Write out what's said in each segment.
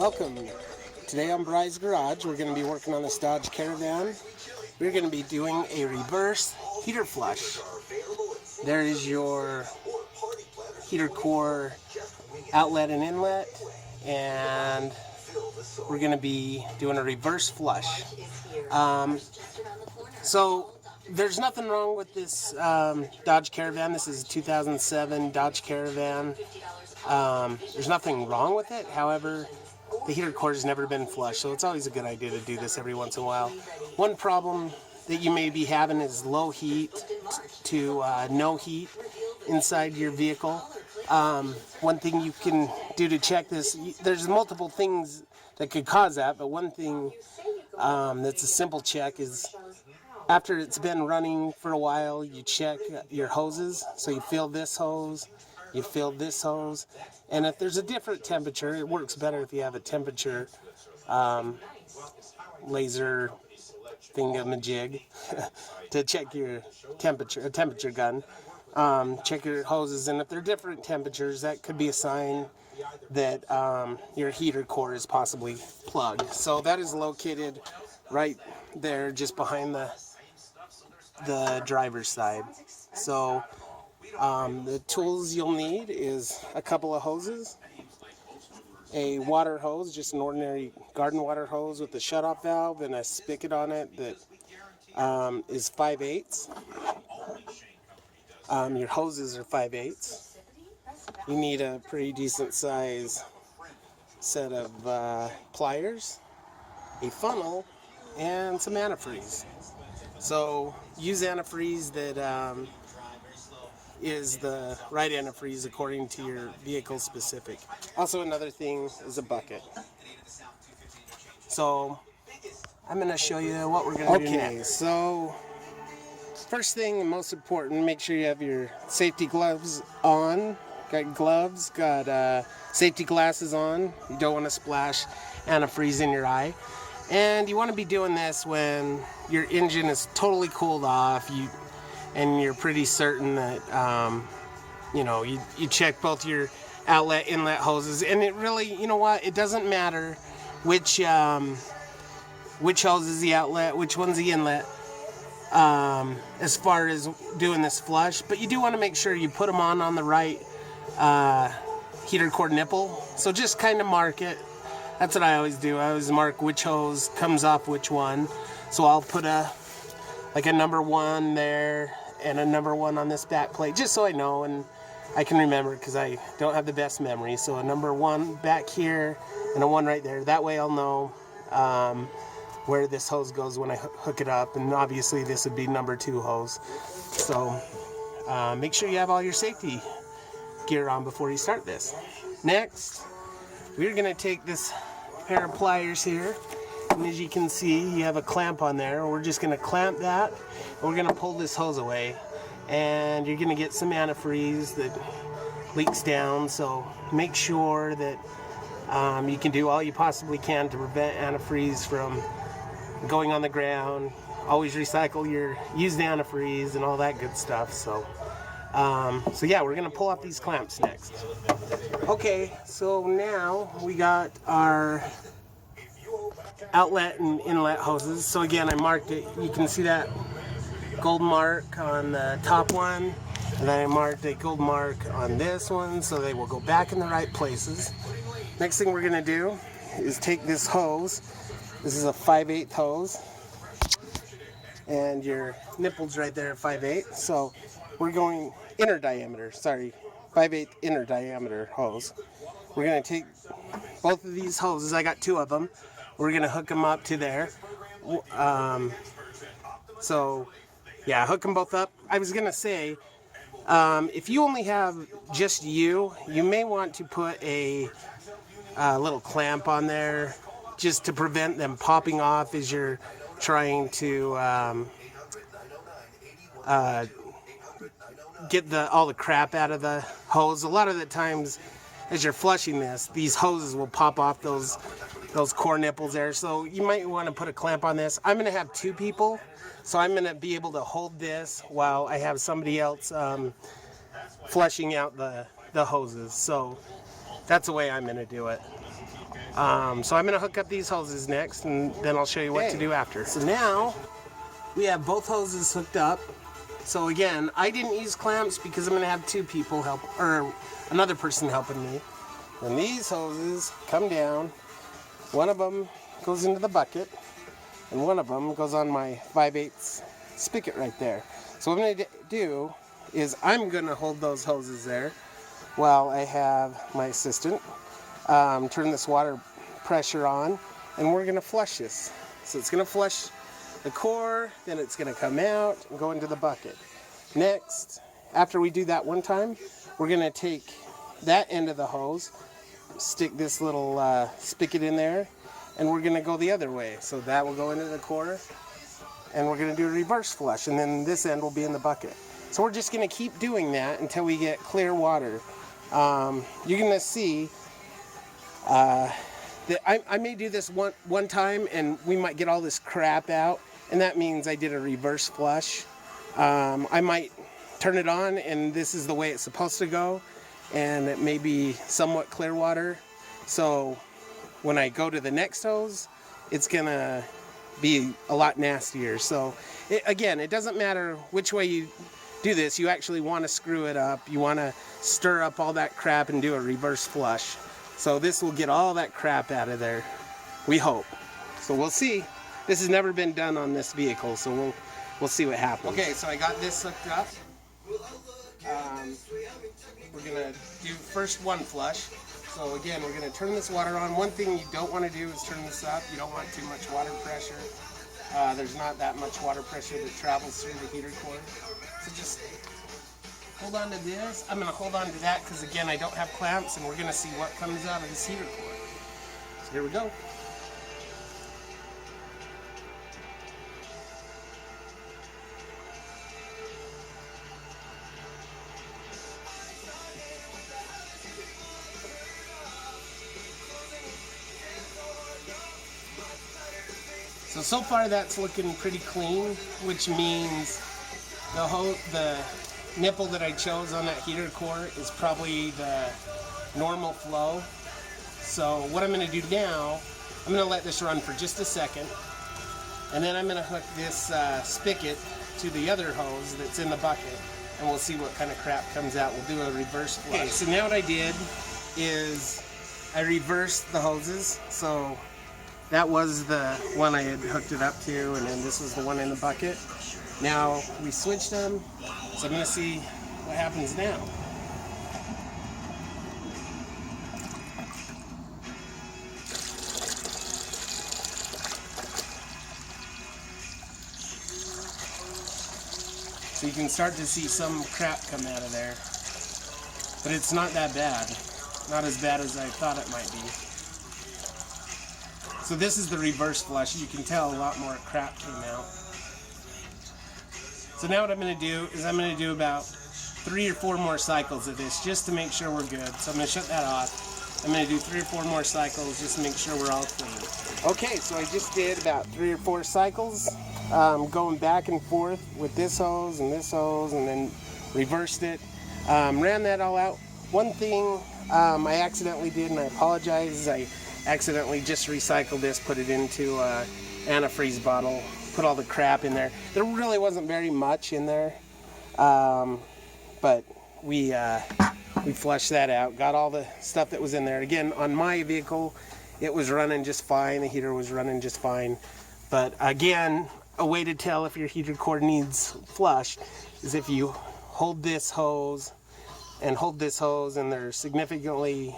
Welcome. Today on BryzGarage, we're going to be working on this Dodge Caravan. We're going to be doing a reverse heater flush. There is your HeaterCore outlet and inlet, and we're going to be doing a reverse flush. So there's nothing wrong with this Dodge Caravan. This is a 2007 Dodge Caravan. There's nothing wrong with it. However, the heater core has never been flushed, so it's always a good idea to do this every once in a while. One problem that you may be having is low heat to no heat inside your vehicle. One thing you can do to check this, there's multiple things that could cause that, but one thing that's a simple check is after it's been running for a while, you check your hoses. So you fill this hose, you fill this hose, and if there's a different temperature, it works better if you have a temperature laser thingamajig to check your temperature, a temperature gun. Check your hoses, and if they're different temperatures, that could be a sign that your heater core is possibly plugged. So that is located right there, just behind the driver's side. So the tools you'll need is a couple of hoses, a water hose, just an ordinary garden water hose with a shutoff valve and a spigot on it that is 5/8. Your hoses are 5/8. You need a pretty decent size set of pliers, a funnel, and some antifreeze. So use antifreeze that is the right antifreeze according to your vehicle specific. Also, another thing is a bucket. So I'm going to show you what we're going to do next. So first thing and most important, make sure you have your safety gloves on. Got gloves, got safety glasses on. You don't want to splash antifreeze in your eye. And you want to be doing this when your engine is totally cooled off, and you're pretty certain that you check both your outlet, inlet hoses, and it really, you know what, it doesn't matter which hose is the outlet, which one's the inlet, as far as doing this flush. But you do want to make sure you put them on the right heater core nipple. So just kind of mark it. That's what I always do. I always mark which hose comes off which one. So I'll put a number 1 there and a number 1 on this back plate, just so I know and I can remember, because I don't have the best memory. So a number 1 back here and a 1 right there. That way I'll know where this hose goes when I hook it up. And obviously this would be number 2 hose. So make sure you have all your safety gear on before you start this. Next, we're going to take this pair of pliers here, and as you can see, you have a clamp on there. We're just going to clamp that, and we're going to pull this hose away, and you're going to get some antifreeze that leaks down. So make sure that you can do all you possibly can to prevent antifreeze from going on the ground. Always recycle your used antifreeze and all that good stuff. So yeah, we're going to pull off these clamps next. Okay, so now we got our outlet and inlet hoses. So again, I marked it. You can see that gold mark on the top one, and then I marked a gold mark on this one, so they will go back in the right places. Next thing we're going to do is take this hose. This is a 5/8 hose, and your nipple's right there at 5/8. So we're going inner diameter, 5/8 inner diameter hose. We're going to take both of these hoses, I got 2 of them, we're going to hook them up to there. So yeah, hook them both up. I was going to say, if you only have just you may want to put a little clamp on there just to prevent them popping off as you're trying to get all the crap out of the hose. A lot of the times as you're flushing this, these hoses will pop off those core nipples there. So you might want to put a clamp on this. I'm going to have 2 people, so I'm going to be able to hold this while I have somebody else flushing out the hoses. So that's the way I'm going to do it. So I'm going to hook up these hoses next, and then I'll show you what to do after. So now we have both hoses hooked up. So again, I didn't use clamps because I'm going to have two people help, or another person helping me. And these hoses come down. One of them goes into the bucket, and one of them goes on my 5/8 spigot right there. So what I'm going to do is I'm going to hold those hoses there while I have my assistant turn this water pressure on, and we're going to flush this. So it's going to flush the core, then it's going to come out and go into the bucket. Next, after we do that one time, we're going to take that end of the hose, stick this little spigot in there, and we're going to go the other way. So that will go into the core, and we're going to do a reverse flush, and then this end will be in the bucket. So we're just going to keep doing that until we get clear water. You're going to see that I may do this one time, and we might get all this crap out, and that means I did a reverse flush. I might turn it on, and this is the way it's supposed to go, and it may be somewhat clear water. So when I go to the next hose, it's going to be a lot nastier. So again, it doesn't matter which way you do this. You actually want to screw it up. You want to stir up all that crap and do a reverse flush. So this will get all that crap out of there, we hope. So we'll see. This has never been done on this vehicle, so we'll see what happens. Okay, so I got this hooked up. We're gonna do first one flush. So again, we're gonna turn this water on. One thing you don't want to do is turn this up. You don't want too much water pressure. There's not that much water pressure that travels through the heater core. So just hold on to this. I'm gonna hold on to that because again, I don't have clamps, and we're gonna see what comes out of this heater core. So here we go. So far that's looking pretty clean, which means the nipple that I chose on that heater core is probably the normal flow. So what I'm going to do now, I'm going to let this run for just a second, and then I'm going to hook this spigot to the other hose that's in the bucket, and we'll see what kind of crap comes out. We'll do a reverse flush. Okay, so now what I did is I reversed the hoses. So that was the one I had hooked it up to, and then this was the one in the bucket. Now we switched them, so I'm going to see what happens now. So you can start to see some crap come out of there, but it's not that bad. Not as bad as I thought it might be. So this is the reverse flush. You can tell a lot more crap came out. So now what I'm going to do is I'm going to do about 3 or 4 more cycles of this just to make sure we're good. So I'm going to shut that off. I'm going to do 3 or 4 more cycles just to make sure we're all clean. Okay, so I just did about 3 or 4 cycles, going back and forth with this hose, and then reversed it. Ran that all out. One thing I accidentally did, and I apologize, is I accidentally just recycled this, put it into an antifreeze bottle, put all the crap in there. There really wasn't very much in there, but we flushed that out, got all the stuff that was in there. Again, on my vehicle, it was running just fine. The heater was running just fine. But again, a way to tell if your heater core needs flush is if you hold this hose and hold this hose, and they're significantly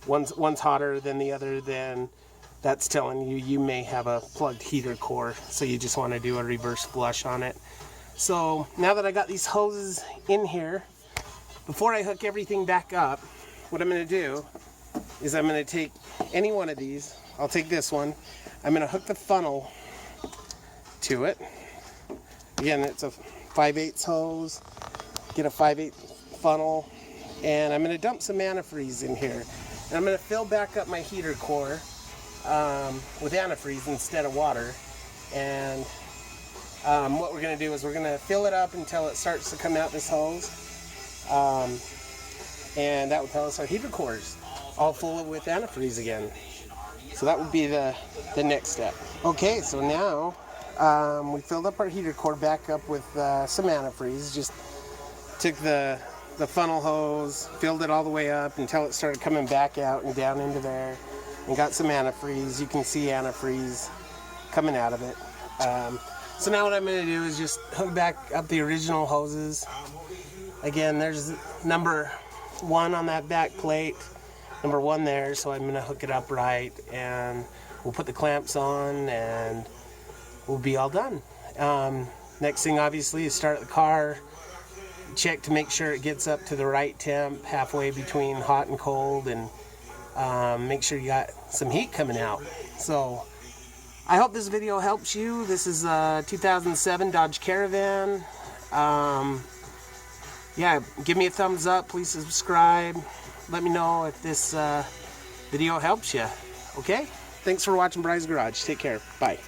one's hotter than the other, then that's telling you may have a plugged heater core. So you just want to do a reverse flush on it. So now that I got these hoses in here, before I hook everything back up, what I'm going to do is I'm going to take any one of these. I'll take this one. I'm going to hook the funnel to it. Again, it's a 5/8 hose. Get a 5/8 funnel, and I'm going to dump some antifreeze in here. And I'm going to fill back up my heater core with antifreeze instead of water. And what we're going to do is we're going to fill it up until it starts to come out this hose. And that will tell us our heater core is all full with antifreeze again. So that would be the next step. Okay, so now we filled up our heater core back up with some antifreeze. Just took the funnel hose, filled it all the way up until it started coming back out and down into there, and got some antifreeze. You can see antifreeze coming out of it. So now what I'm going to do is just hook back up the original hoses. Again, there's number 1 on that back plate, number 1 there, so I'm going to hook it up right, and we'll put the clamps on and we'll be all done. Next thing obviously is start the car, check to make sure it gets up to the right temp, halfway between hot and cold, and make sure you got some heat coming out. So I hope this video helps you. This is a 2007 Dodge Caravan. Yeah, give me a thumbs up. Please subscribe. Let me know if this video helps you. Okay? Thanks for watching BryzGarage. Take care. Bye.